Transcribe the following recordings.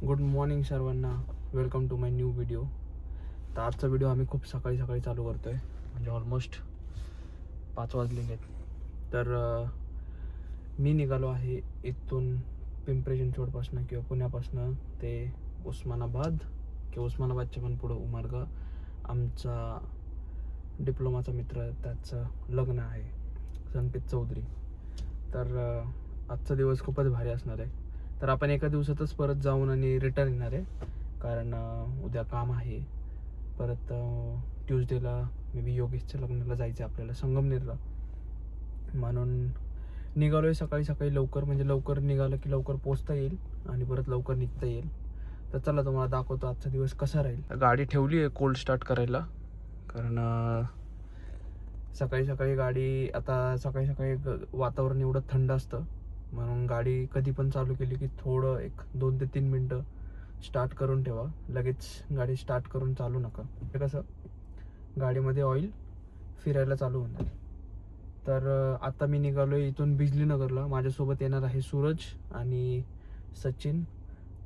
Good morning सर्वांना, welcome to my new video. तर आजचा व्हिडिओ आम्ही खूप सकाळी चालू करतो आहे, म्हणजे ऑलमोस्ट 5 वाजलेले आहेत. तर मी निघालो आहे इथून पिंपरी चिंचवडपासनं किंवा पुण्यापासनं ते उस्मानाबाद किंवा उस्मानाबादच्या पण पुढं उमरगा. आमचा डिप्लोमाचा मित्र, त्याचं लग्न आहे, संकेत चौधरी. तर आजचा दिवस खूपच भारी असणार आहे. तर आपण एका दिवसातच परत जाऊन आणि रिटर्न येणार आहे, कारण उद्या काम आहे. परत ट्यूजडेला मे बी योगेशच्या लग्नाला जायचं आहे आपल्याला संगमनेरला. म्हणून निघालो आहे सकाळी लवकर, म्हणजे लवकर निघालं की लवकर पोचता येईल आणि परत लवकर निघता येईल. तर चला तुम्हाला दाखवतो आजचा दिवस कसा राहील. गाडी ठेवली आहे कोल्ड स्टार्ट करायला, कारण सकाळी गाडी, आता सकाळी वातावरण एवढं थंड असतं, म्हणून गाडी कधी पण चालू केली की थोडं एक 2 ते 3 मिनटं स्टार्ट करून ठेवा. लगेच गाडी स्टार्ट करून चालू नका. हे कसं गाडीमध्ये ऑइल फिरायला चालू होऊन जाईल. तर आता मी निघालो आहे इथून बिजलीनगरला. माझ्यासोबत येणार आहे सूरज आणि सचिन.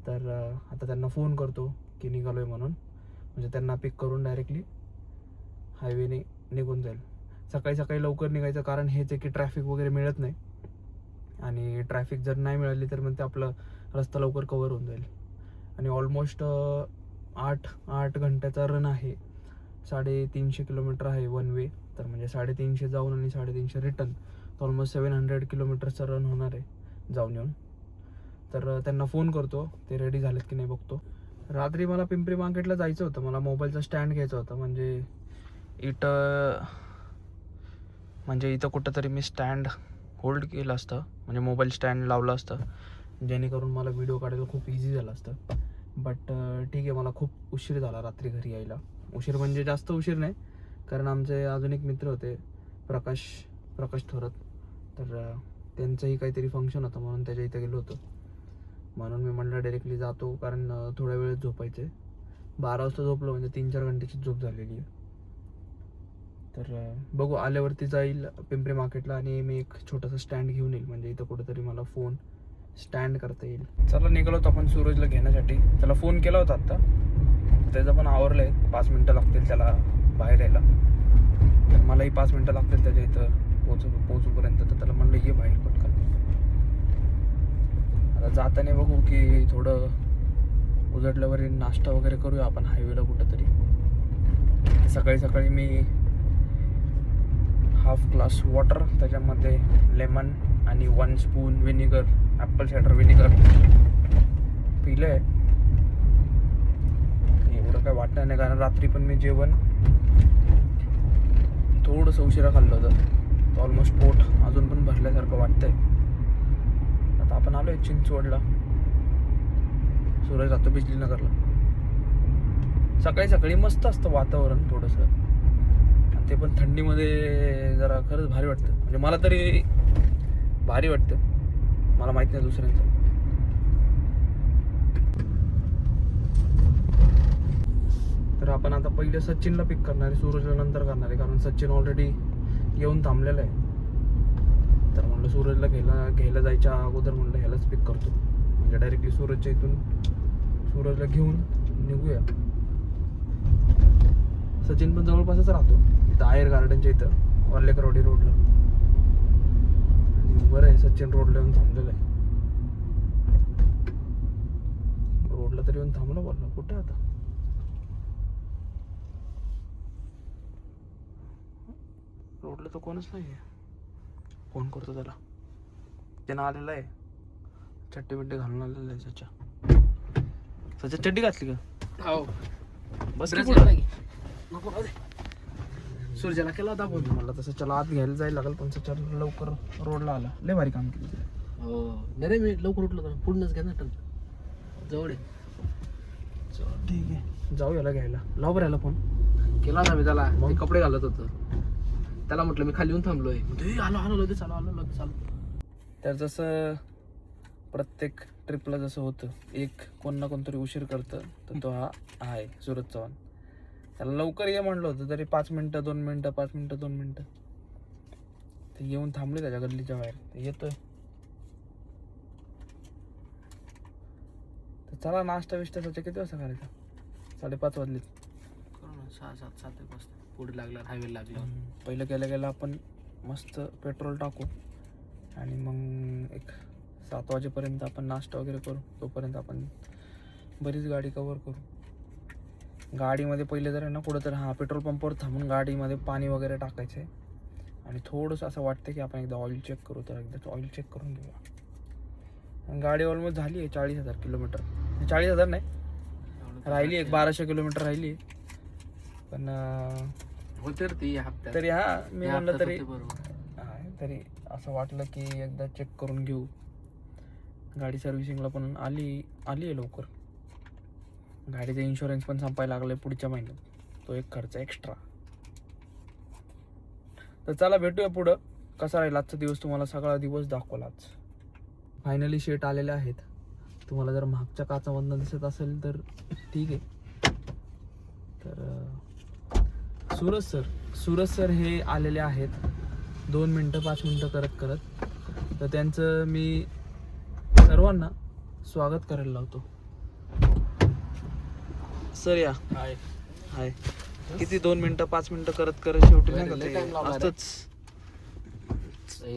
तर आता त्यांना फोन करतो की निघालो आहे म्हणून, म्हणजे त्यांना पिक करून डायरेक्टली हायवेने निघून जाईल. सकाळी लवकर निघायचं कारण हेच आहे की ट्रॅफिक वगैरे मिळत नाही, आणि ट्रॅफिक जर नाही मिळाली तर मग ते आपलं रस्ता लवकर कवर होऊन जाईल. आणि ऑलमोस्ट 8 घंट्याचा रन आहे. 350 किलोमीटर आहे वन वे. तर म्हणजे 350 जाऊन आणि 350 रिटर्न, तर ऑलमोस्ट 700 किलोमीटरचा रन होणार आहे जाऊन येऊन. तर त्यांना फोन करतो, ते रेडी झालेत की नाही बघतो. रात्री मला पिंपरी मार्केटला जायचं होतं, मला मोबाईलचा स्टँड घ्यायचा होता. म्हणजे इथं कुठंतरी मी स्टँड होल्ड केलं असतं, म्हणजे मोबाईल स्टँड लावलं असतं, जेणेकरून मला व्हिडिओ काढायला खूप इझी झालं असतं. बट ठीक आहे, मला खूप उशीर झाला रात्री घरी यायला. उशीर म्हणजे जास्त उशीर नाही, कारण आमचे अजून एक मित्र होते, प्रकाश थोरात. तर त्यांचंही काहीतरी फंक्शन होतं, म्हणून त्याच्या इथे गेलो होतो. म्हणून मी म्हटलं डायरेक्टली जातो, कारण थोड्या वेळेत झोपायचं आहे. 12 वाजता झोपलो म्हणजे 3-4 घंट्याची झोप झालेली आहे. तर बघू, आल्यावरती जाईल पिंपरी मार्केटला आणि मी एक छोटासा स्टँड घेऊन येईल, म्हणजे इथं कुठेतरी मला फोन स्टँड करता येईल. चला निघालो होतो आपण सूरजला घेण्यासाठी. त्याला फोन केला होता आत्ता, त्याचं पण आवरलं आहे. 5 मिनटं लागतील त्याला बाहेर यायला, तर मलाही 5 मिनटं लागतील त्याच्या इथं पोचूपर्यंत. तर त्याला म्हणलं ये बाहेर पटकन. आता जाताना बघू की थोडं उजडल्यावर नाश्ता वगैरे करूया आपण हायवेला कुठंतरी. सकाळी मी हाफ ग्लास वॉटर, त्याच्यामध्ये लेमन आणि 1 स्पून विनेगर, ॲपल सायडर विनेगर पिलं आहे. एवढं काय वाटलं नाही, कारण रात्री पण मी जेवण थोडंसं उशिरा खाल्लं होतं. ऑलमोस्ट पोट अजून पण भरल्यासारखं वाटतंय. आता आपण आलो आहे चिंचवडला. सूरज जातो बिजलीनगरला. सकाळी मस्त असतं वातावरण थोडंसं, ते पण थंडीमध्ये जरा खरंच भारी वाटतं. म्हणजे मला तरी भारी वाटतं, मला माहित नाही दुसऱ्यांचं. तर आपण आता पहिले सचिनला पिक करणार आहे, सूरजला नंतर करणार आहे, कारण सचिन ऑलरेडी येऊन थांबलेला आहे. तर म्हणलं सूरजला घ्यायला जायच्या अगोदर म्हणलं ह्यालाच पिक करतो, म्हणजे डायरेक्टली सूरजच्या इथून सूरजला घेऊन निघूया. सचिन पण जवळपासच राहतो, इथं आयर गार्डनच्या इथं वार्लेकरवाडी रोडला. आणि बरं आहे, सचिन रोडला येऊन थांबलेलं आहे. रोडला तरी येऊन थांबला. बोलला कुठे आता रोडला तर कोणच नाही आहे. फोन करतो त्याला, त्यानं आलेला आहे, चड्डी बिड्डी घालून आलेला आहे. सच्या चड्डी घातली का? हो, बस सूर्याला केला होता फोन. मला तसं चला आत घ्यायला जायला लागेल, पण सच्या लवकर रोडला आला. लय भारी काम केलं. हो नाही मी लवकर उठलो तर पुढनंच घ्या ना, जवळ आहे. चल ठीक आहे, जाऊ याला घ्यायला. लाव बरं याला फोन. केला होता मी त्याला, मग कपडे घालत होतो. त्याला म्हटलं मी खाली येऊन थांबलोय, आलो लगेच आलो. तर जसं प्रत्येक ट्रिपला जसं होतं, एक कोण ना कोणतरी उशीर करतं, तर तो हा आहे सूरज चव्हाण. त्याला लवकर ये म्हणलं होतं तरी 5 मिनटं 2 मिनटं 5 मिनटं 2 मिनटं ते येऊन थांबले त्याच्या गल्लीच्या बाहेर. ते येतोय. तर चला नाश्ता विष्टासाठी किती वाजता करायचा? 5:30 वाजले. करू ना 6-7 एक वाजता पुढे लागल्यावर हायवे लागल्यावर. पहिलं गेल्या आपण मस्त पेट्रोल टाकू आणि मग एक 7 वाजेपर्यंत आपण नाश्ता वगैरे करू. तोपर्यंत आपण बरीच गाडी कवर करू. गाडीमध्ये पहिले तर आहे ना कुठंतरी पेट्रोल पंपावर थांबून गाडीमध्ये पाणी वगैरे टाकायचं आहे आणि थोडंसं असं वाटतं की आपण एकदा ऑइल चेक करू. तर एकदा ऑइल चेक करून घेऊया. गाडी ऑलमोस्ट झाली आहे 40,000 किलोमीटर. 40,000 नाही, राहिली एक 1200 किलोमीटर राहिली. पण होते रे ती हप्त्यात तरी मी म्हणलं तरी बरोबर. तरी असं वाटलं की एकदा चेक करून घेऊ. गाडी सर्व्हिसिंगला पण आली आहे लवकर. गाडीचा इन्शुरन्स पण संपायला लागलाय पुढच्या महिन्यात, तो एक खर्च एक्स्ट्रा. तर चला भेटूया पुढं. कसा राहील आजचा दिवस तुम्हाला सगळा दिवस दाखवला. आज फायनली शेट आलेले आहेत. तुम्हाला जर मागच्या काचामधनं दिसत असेल तर ठीक आहे. तर सूरज सर हे आलेले आहेत 2 मिनटं 5 मिनटं करत. तर त्यांचं मी सर्वांना स्वागत करायला लावतो. सर या. हाय. किती 2 मिनटं 5 मिनटं करत शेवटी नाही का ते असतंच.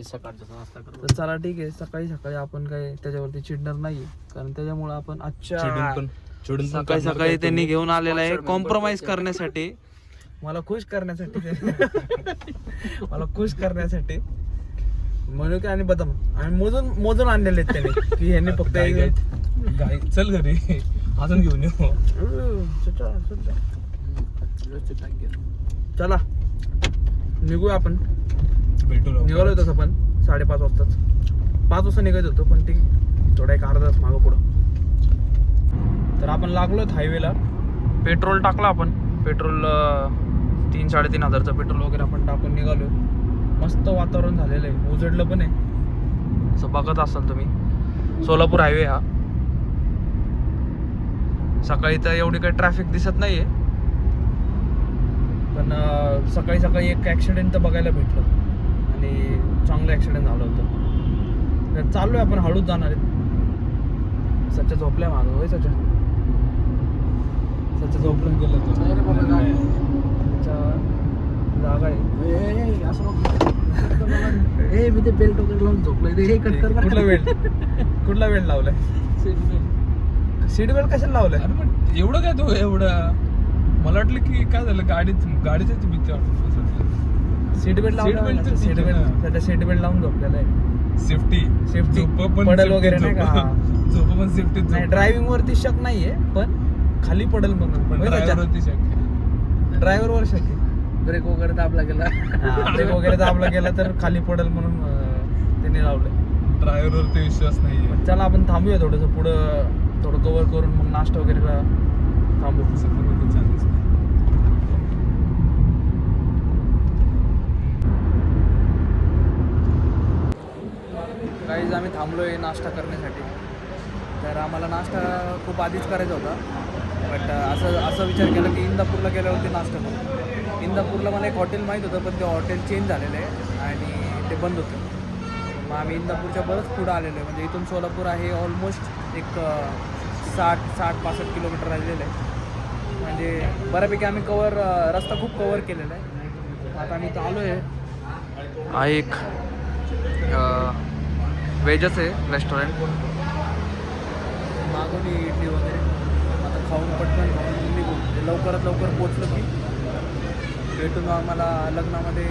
सकाळचा नाश्ता करू. तर चला ठीक आहे. सकाळी आपण काय त्याच्यावरती चिडणार नाही, कारण त्याच्यामुळे आपण सकाळी त्यांनी घेऊन आलेला आहे कॉम्प्रोमाइज करण्यासाठी, मला खुश करण्यासाठी म्हणून काय आणि बदाम आणि मोजून आणलेले आहेत त्याने की ह्यांनी फक्त चल घरी अजून घेऊन येऊ. चला निघूया आपण. भेटू निघालो तसं पण 5:30 वाजताच. 5 वाजता निघायचं होतं पण ठीक, थोडा एक अर्धा तास मागं पुढं. तर आपण लागलो हायवेला. पेट्रोल टाकलं आपण. पेट्रोल 3-3.5 हजारचं पेट्रोल वगैरे आपण टाकून निघालो. मस्त वातावरण झालेलं आहे, उजडलं पण आहे. असं बघत असाल तुम्ही सोलापूर हायवे हा. सकाळी तर एवढी काही ट्रॅफिक दिसत नाहीये, पण सकाळी एक ॲक्सिडेंट तर बघायला भेटलं आणि चांगलं ॲक्सिडेंट झालं होतं. तर चाललोय आपण, हळूच जाणार आहेत. सच्चा झोपल्या मागं. होय सच्चा झोपलं गेलं तो जागा आहे. मी ते बेल्ट वगैरे लावून झोपलोय. कुठला बेल्ट लावलाय? सीट बेल्ट कशाला लावलाय? अरे पण एवढं काय तू एवढं, मला वाटलं की काय झालं गाडीच भीती वाटत. सीट बेल्ट लावून झोपलेला आहे. सेफ्टी पडल वगैरे नाही का? झोप पण सेफ्टी. ड्रायव्हिंग वरती शक नाहीये, पण खाली पडल म्हणून. ड्रायव्हर वर शक आहे. ब्रेक वगैरे दाबला गेला तर खाली पडल म्हणून त्यांनी लावलंय. ड्रायव्हर वरती विश्वास नाही. चला आपण थांबूया थोडंसं पुढं, थोडं कव्हर करून मग नाश्ता वगैरे थांबू. गाईज आम्ही थांबलोय नाश्ता करण्यासाठी. तर आम्हाला नाश्ता खूप आधीच करायचा होता, बट असं विचार केला की इंदापूरला गेल्यावरती नाश्ता करू. इंदापूरला मला एक हॉटेल माहीत होतं, पण ते हॉटेल चेंज झालेलं आहे आणि ते बंद होतं. मग आम्ही इंदापूरच्या बरंच पुढं आलेलो आहे. म्हणजे इथून सोलापूर आहे ऑलमोस्ट एक 60-65 किलोमीटर राहिलेलं आहे. म्हणजे बऱ्यापैकी आम्ही रस्ता खूप कवर केलेला आहे. आता आम्ही इथं आलो आहे. एक व्हेजच आहे रेस्टॉरंट. मागवली इडली वगैरे. आता पटकन खाऊन निघू. लवकरात लवकर पोचलं की भेटून आम्हाला लग्नामध्ये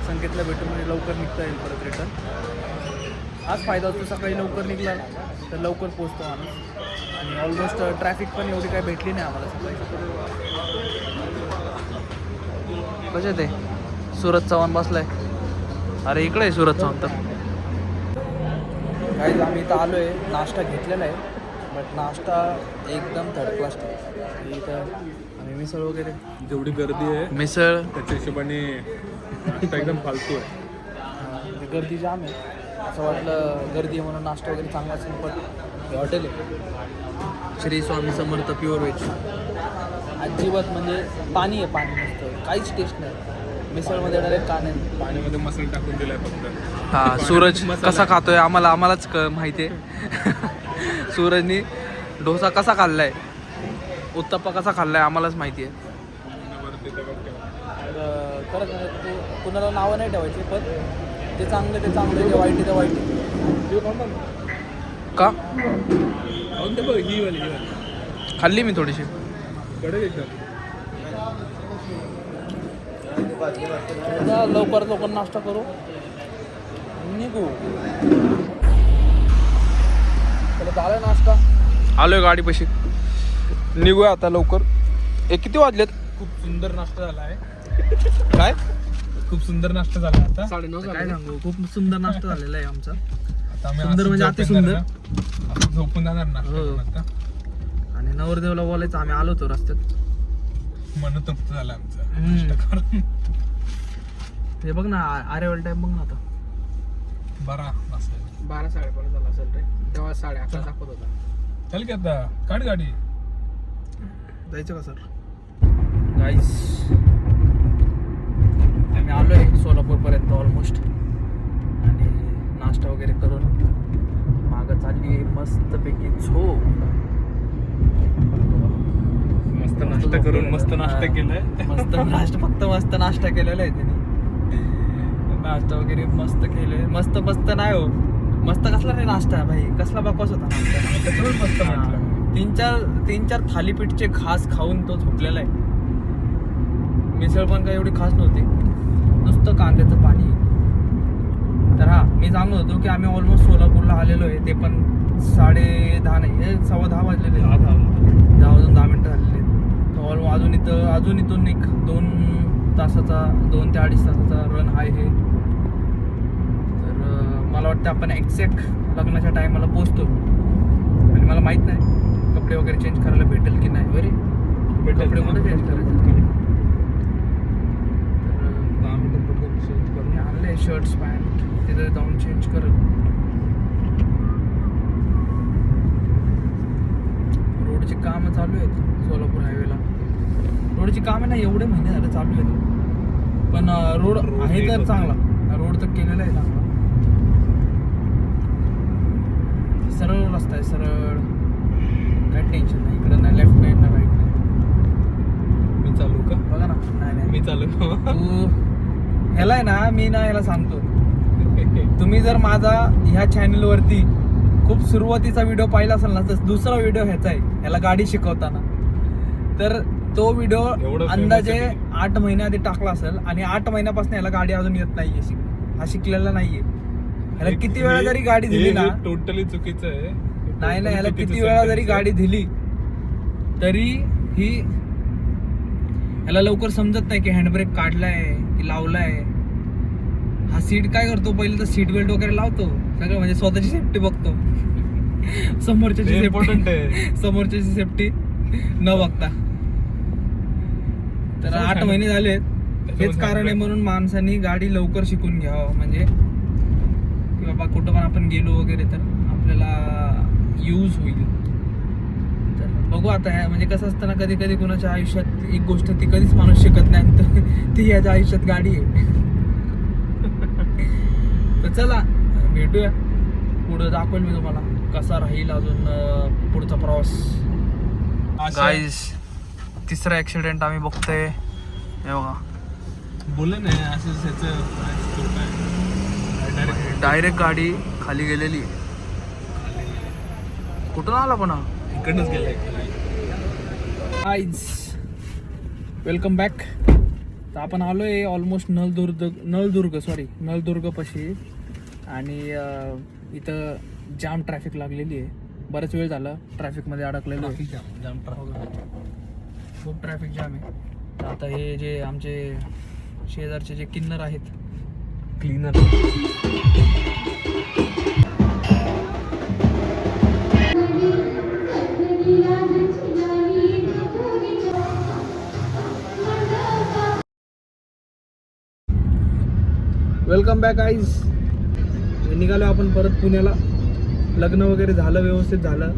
संकेतला भेटून म्हणजे लवकर निघता येईल परत रिटर्न. हाच फायदा असतो, सकाळी लवकर निघला तर लवकर पोचतो माणूस. आणि ऑलमोस्ट ट्रॅफिक पण एवढी काही भेटली नाही आम्हाला सकाळी. कसे ते सूरज चव्हाण बसलाय. अरे इकडे आहे सूरज चव्हाण. तर काही आम्ही इथं आलो आहे, नाश्ता घेतलेला आहे, बट नाश्ता एकदम थर्ड क्लास. इथं आम्ही मिसळ वगैरे, जेवढी गर्दी आहे मिसळ त्याच्या हिशोबाने नाश्ता एकदम फालतू आहे. गर्दी जाम आहे. असं वाटलं गर्दी आहे म्हणून नाश्ता वगैरे चांगला असेल, पण हे हॉटेल आहे श्री स्वामी समर्थ प्युअर व्हेज. अजिबात म्हणजे पाणी आहे, पाणी नसतं, काहीच टेस्ट नाही. मिसळमध्ये डायरेक्ट पाण्यामध्ये मसाला टाकून दिलाय फक्त. सूरज कसा खातोय आम्हालाच माहिती आहे. सूरजनी डोसा कसा खाल्लाय, उत्तप्पा कसा खाल्लाय आम्हालाच माहिती आहे. खरंच म्हणजे कुणाला नावं नाही ठेवायची, पण ते चांगलं ते चांगलं, ते वाईट ते वाईट. का खाल्ली मी थोडीशी. लवकर लवकर नाश्ता करू, निघू. चला झालं नाश्ता, आलोय गाडीपाशी, निघूया आता लवकर. किती वाजलेत? खूप सुंदर नाश्ता झाला आहे. काय खूप सुंदर नाश्ता झाला आता. 9:30 काय सांगू, खूप सुंदर नाश्ता झालेला आहे आमचा. आता आम्ही सुंदर म्हणजे अति सुंदर. आता झोपून जाणार नाश्ता हो. करून आता. आणि नवरदेवला बोलायचं आम्ही आलो होतो रस्त्यात. मन तृप्त झालं आमचं हम्म. नाश्ता करून. हे बघ ना, आरेवाल टाइम बघ ना आता. बरा नसेल. 12-12:30 झाला असेल रे, तेव्हा 11:30 दाखवत होता. चल की आता काढ गाडी. जायचं का सर? गाईस आम्ही आलोय सोलापूरपर्यंत ऑलमोस्ट. आणि नाश्ता वगैरे करून मागं चालली मस्तपैकी झोप. मस्त नाश्ता करून मस्त नाश्ता केलाय. मस्त नाश्ता, फक्त मस्त नाश्ता केलेला आहे त्याने. नाश्ता वगैरे मस्त केले. मस्त मस्त नाही हो, मस्त कसला रे नाश्ता भाई, कसला बकवास होता नाश्ता. त्याच्यावर मस्त म्हटलं. तीन चार थालीपीठचे खास खाऊन तो झोपलेला आहे. मिसळ पण काही एवढी खास नव्हती, नुसतं कांद्याचं पाणी. तर हा, मी सांगत होतो की आम्ही ऑलमोस्ट सोलापूरला आलेलो आहे. ते पण 10:30 नाही, 10:15 वाजलेले. 10 वाजून 10 मिनटं झालेले. तर अजून इथून एक 2 तासाचा, 2 ते 2.5 तासाचा रन आहे. तर मला वाटतं आपण एक्झॅक्ट लग्नाच्या टायमाला पोचतो. आणि मला माहीत नाही कपडे वगैरे चेंज करायला भेटेल की नाही. बरे कपडे कुठे चेंज करायचे? तर आणले शर्ट्स पॅन्ट, तिथे जाऊन चेंज करत. रोडची कामं चालू आहेत सोलापूर हायवेला. रोडची कामं नाही एवढे महिने झाले चालू आहेत, पण रोड आहे तर चांगला. रोड तर केलेला आहे चांगला, सरळ रस्ता आहे, सरळ, काही टेन्शन नाही. इकडं नाही, लेफ्ट नाही ना राईट नाही. मी चालू का? बघा ना, नाही मी चालू. तू ह्याला आहे ना, मी ना ह्याला सांगतो, तुम्ही जर माझा ह्या चॅनलवरती खूप सुरुवातीचा व्हिडिओ पाहिला असेल ना, तर दुसरा व्हिडिओ ह्याचा आहे, ह्याला गाडी शिकवताना. तर तो व्हिडिओ एवढं अंदाजे famous आहे. 8 महिन्याआधी टाकला असेल. आणि 8 महिन्यापासून ह्याला गाडी अजून येत नाहीये, हा शिकलेला नाहीये. ह्याला किती वेळा जरी गाडी दिली ना, टोटली चुकीचं आहे. नाही ना, ह्याला चुकीचं किती वेळा जरी sentence गाडी दिली तरी ही ह्याला लवकर समजत नाही की हँडब्रेक काढलाय की लावलाय. हा सीट काय करतो, पहिले तर सीट बेल्ट वगैरे लावतो सगळं, म्हणजे स्वतःची सेफ्टी बघतो. समोरच्याची इम्पॉर्टंट सेफ्टी, आहे. समोरच्याची सेफ्टी न बघता. तर 8 महिने झाले. हेच कारण आहे म्हणून माणसांनी गाडी लवकर शिकून घ्यावं, म्हणजे की बाबा कुठं पण आपण गेलो वगैरे तर आपल्याला यूज होईल. तर बघू आता. म्हणजे कसं असतं ना, कधी कधी कोणाच्या आयुष्यात एक गोष्ट ती कधीच माणूस शिकत नाही, तर ती याच्या आयुष्यात गाडी आहे. तर चला भेटूया पुढं, दाखवेल मी तुम्हाला कसा राहील अजून पुढचा प्रवास. गाईज, तिसरा ऍक्सिडेंट आम्ही बघतोय. हे बघा, बोलले नाही असं डायरेक्ट गाडी खाली गेलेली. कुठून आला पण हा? इकडनंच गेलाय. Guys, welcome back. तर आपण आलोय ऑलमोस्ट नळदुर्ग पाशी. आणि इथं जाम ट्रॅफिक लागलेली आहे. बराच वेळ झाला ट्रॅफिकमध्ये अडकलेलो आहे. जाम ट्रॅफिक, खूप ट्रॅफिक जाम आहे. तर आता हे जे आमचे शेजारचे जे किन्नर आहेत, क्लीनर. Welcome back guys. निघालो आपण परत पुण्याला. लग्न वगैरे झालं, व्यवस्थित झालं.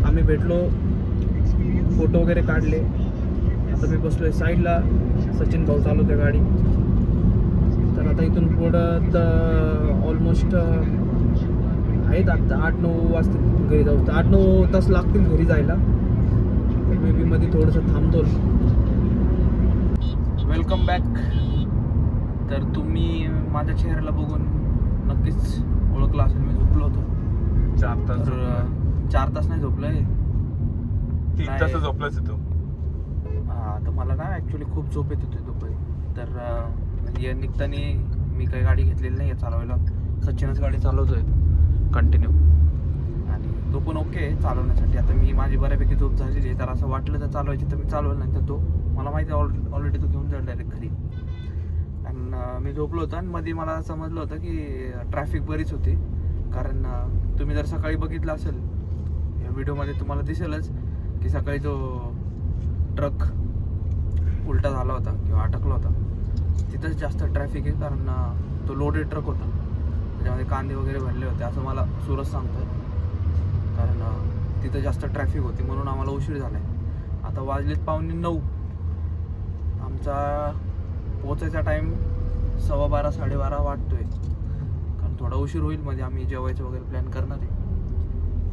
आम्ही भेटलो, फोटो वगैरे काढले. आता मी बसलोय साईडला, सचिन भाऊ चालवते गाडी. तर आता इथून पुढं ऑलमोस्ट आहेत आता 8-9 वाजता घरी जाऊ 8-9 तास लागतील घरी जायला. तर मे बी मध्ये थोडंसं थांबतो. Welcome back. तर तुम्ही माझ्या चेहऱ्याला बघून नक्कीच ओळखला असेल मी झोपलो होतो. 4 तास तर 4 तास नाही झोपलोय, 3 तास झोपलाच तू. हा. तर मला ना ॲक्च्युली खूप झोप येत होती दुपारी. तर या निघताना मी काही गाडी घेतलेली नाही आहे चालवायला. सचिनच गाडी चालवतोय कंटिन्यू, आणि तो पण ओके आहे चालवण्यासाठी. आता मी माझी बऱ्यापैकी झोप झालेली आहे, तर असं वाटलं तर चालवायची तर मी चालवलं, नाही तर तो मला माहिती आहे ऑलरेडी तो घेऊन जाईल डायरेक्ट घरी. आणि मी झोपलो होतो आणि मध्ये मला समजलं होतं की ट्रॅफिक बरीच होती. कारण तुम्ही जर सकाळी बघितलं असेल या व्हिडिओमध्ये तुम्हाला दिसेलच की सकाळी जो ट्रक उलटा झाला होता किंवा अटकला होता तिथंच जास्त ट्रॅफिक आहे. कारण तो लोडेड ट्रक होता, त्याच्यामध्ये कांदे वगैरे भरले होते असं मला सूरज सांगतोय. कारण तिथं जास्त ट्रॅफिक होती म्हणून आम्हाला उशीर झाला आहे. आता वाजलेत 8:45. आमचा पोचायचा टाईम 12:15 12:30 वाटतोय. कारण थोडा उशीर होईल, म्हणजे आम्ही जेवायचं वगैरे प्लॅन करणार आहे.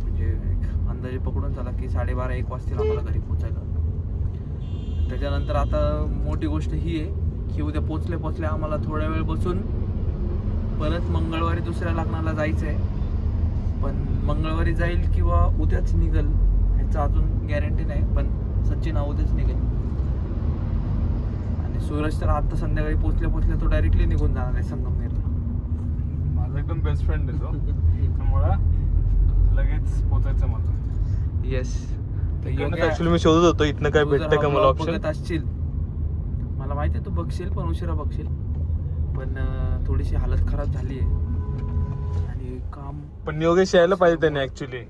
म्हणजे एक अंदाजे पकडून झाला की 12:30-1 वाजतील आम्हाला घरी पोचायला. त्याच्यानंतर आता मोठी गोष्ट ही आहे की उद्या पोचले आम्हाला थोड्या वेळ बसून परत मंगळवारी दुसऱ्या लग्नाला जायचं आहे. पण मंगळवारी जाईल किंवा उद्याच निघल ह्याचं अजून गॅरंटी नाही, पण सचिन उद्याच निघेल. आणि सूरज तर आता संध्याकाळी पोचल्या तो डायरेक्टली निघून जाणार आहे संगमनेरला. माझा एकदम बेस्ट फ्रेंड आहे तो, त्यामुळं लगेच पोचायचं मला. येस. ऍक्च्युली मी शोधत होतो इथनं काय भेटतं का मला ऑप्शन. बघत असशील, मला माहिती आहे तू बघशील, पण उशिरा बघशील. पण थोडीशी हालत खराब झाली आहे आणि काम. पण योगेश यायला पाहिजे त्याने ऍक्च्युली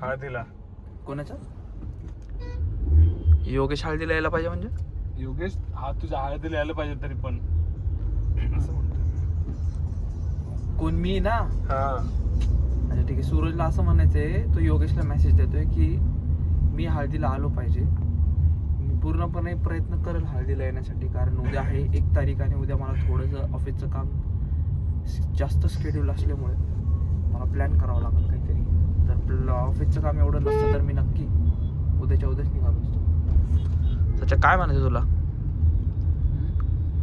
हळदीला. कोणाच्या? योगेश हळदीला यायला पाहिजे म्हणजे? योगेश हा तुझ्या हळदीला यायला पाहिजे तरी पण असं म्हणतो. कोण? मी ना? हा. अच्छा ठीक आहे. सूरजला असं म्हणायचंय, तो योगेशला मेसेज देतोय की मी हळदीला आलो पाहिजे. मी पूर्णपणे प्रयत्न करेल हळदीला येण्यासाठी. कारण उद्या आहे 1 तारीख आणि उद्या मला थोडंसं ऑफिसचं काम जास्त शेड्यूल असल्यामुळे मला प्लॅन करावं लागेल काहीतरी. तर ऑफिसचं काम एवढं नसतं तर मी नक्की उद्याच्या उद्याच निघालो असतो. अच्छा काय म्हणायचं तुला?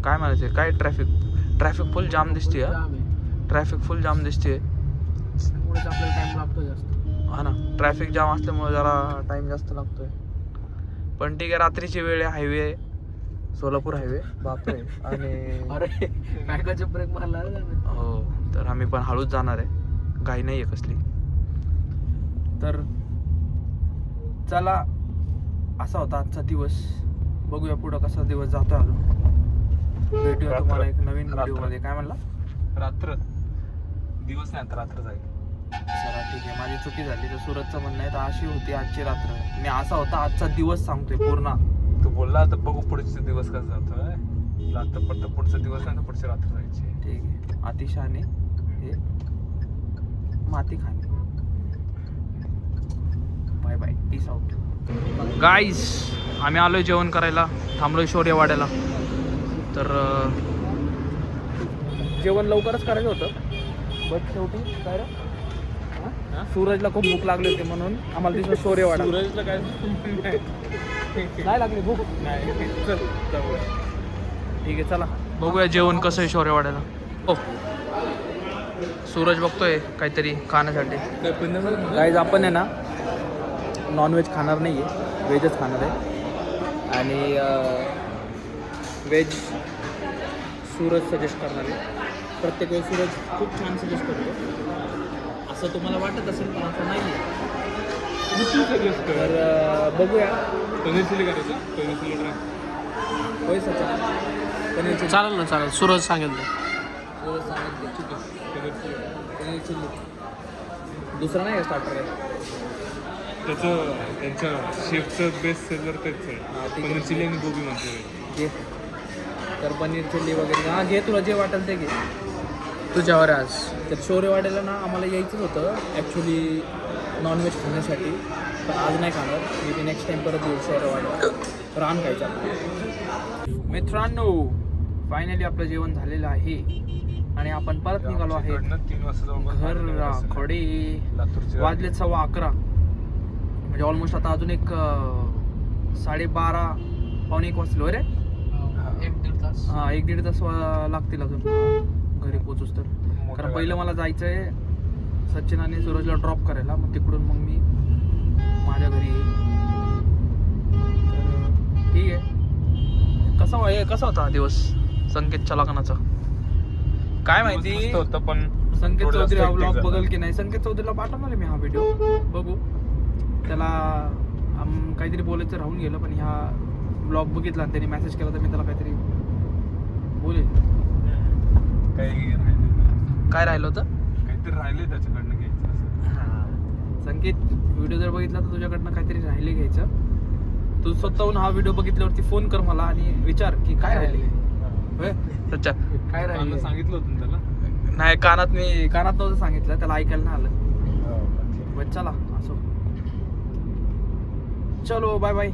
काय म्हणायचं? काय ट्रॅफिक फुल जाम दिसते. ट्रॅफिक फुल जाम दिसते. आपल्याला टाइम लागतो जास्त. हा ना, ट्रॅफिक जाम असल्यामुळे जरा टाइम जास्त लागतोय. पण ठीक आहे, रात्रीची वेळ आहे, हायवे सोलापूर हायवे बापरे. आणि अरे बॅगाचा ब्रेक मारला. हो, तर आम्ही पण हळूच जाणार आहे, घाई नाही आहे कसली. तर चला, असा होता आजचा दिवस. बघूया पुढं कसा दिवस जातो. अजून भेटूया तुम्हाला एक नवीन व्हिडिओमध्ये. काय म्हणला? रात्र दिवस नाही, आता रात्र जाईल. चला ठीक आहे, माझी चुकी झाली. तर सूरजचं म्हणणं आहे तर अशी होती आजची रात्र. मी असा होता आजचा दिवस सांगतोय पूर्ण. तू बोलला आता बघू पुढचे दिवस कसा जातोय. आता पुढचा दिवस नाही तर पुढची रात्र जायची. ठीक आहे. अतिशाने हे माती खाणे. Bye bye, peace out. Guys, आम्ही आलोय जेवण करायला, थांबलोय शौर्यवाड्याला. तर जेवण लवकरच करायचं होतं, बट शेवटी काय रे, सूरजला खूप भूक लागली होती म्हणून आम्हाला दिसलं शौर्यवाडा. सूरजला काय नाही लागली भूक? नाही. ठीक आहे, चला बघूया जेवण कसं आहे शौर्यवाड्याला. हो, सूरज बघतोय काहीतरी खाण्यासाठी. गाईज, आपण आहे ना नॉनव्हेज खाणार नाही आहे, व्हेजच खाणार आहे. आणि व्हेज सूरज सजेस्ट करणार आहे. प्रत्येक वेळेस सूरज खूप छान सजेस्ट करतो, असं तुम्हाला वाटत असेल पण असं नाही आहे. तर बघूया. पनीर चिली करायचं. Paneer chili try. होय सचिन, पनीर चिली चालेल ना, चालेल. सूरज सांगेल ते. सूरज सांगितलं. ठीक आहे, पनीर चिली. दुसरा नाही का स्टार्टर आहे? त्यांच्या शेफचं बेस्ट सेलर तेच आहे. ठीक आहे. पनीर चिली आणि गोबी मंचुरियन. घे. तर पनीर चिल्ली वगैरे हां घे, तुला जे वाटेल ते घे. तुझ्यावर आज. तर शौर्यवाड्याला ना आम्हाला यायचंच होतं ॲक्च्युली नॉनव्हेज खाण्यासाठी, पण आज नाही खाणार. मी बी नेक्स्ट टाईम परत येऊ शौर्यवाड्याला, रान खायचं. मित्रांनो, फायनली आपलं जेवण झालेलं आहे आणि आपण परत निघालो आहे आमच्याकडनं 3 वाजता जवळपास घर गाडी निघाली असेल. खोडे. लातूरची गाडी. वाजलेत 11:15 म्हणजे ऑलमोस्ट आता अजून एक 12:30 पावणे 1 वाजलो रे. एक दीड तास. हा 1-1.5 तास लागतील अजून घरी पोहोचूच तर. मोठ्या कारण पहिलं गाड्या. मला जायचंय सचिन आणि सूरजला ड्रॉप करायला, मग तिकडून मग मी माझ्या घरी येईल. तर ठीक आहे. कसा होता हा दिवस संकेतच्या लग्नाचा काय दिवस माहिती. मस्त होतं, पण संकेत थोडं चौधरी हा hectic ब्लॉग झालं. बघल की नाही. संकेत चौधरीला पाठवणार आहे मी हा व्हिडिओ, बघू. त्याला काहीतरी बोलायचं राहून गेलं, पण ह्या ब्लॉग बघितला आणि त्याने मेसेज केला तर मी त्याला काहीतरी बोलेल. काही राहिले काय राहिलं होतं. काहीतरी राहिले त्याच्याकडनं घ्यायचं असं. संकेत व्हिडिओ जर बघितला तर तुझ्याकडनं काहीतरी राहिले घ्यायचं. तू स्वतःहून हा व्हिडिओ बघितल्यावरती फोन कर मला आणि विचार की काय राहिले. होय सच्चा काय कानाला राहिलं सांगितलं होतं ना त्याला. नाही कानात नव्हतं सांगितलं त्याला, ऐकायला नाही आलं. हो, बस चला असो. चलो बाय बाय.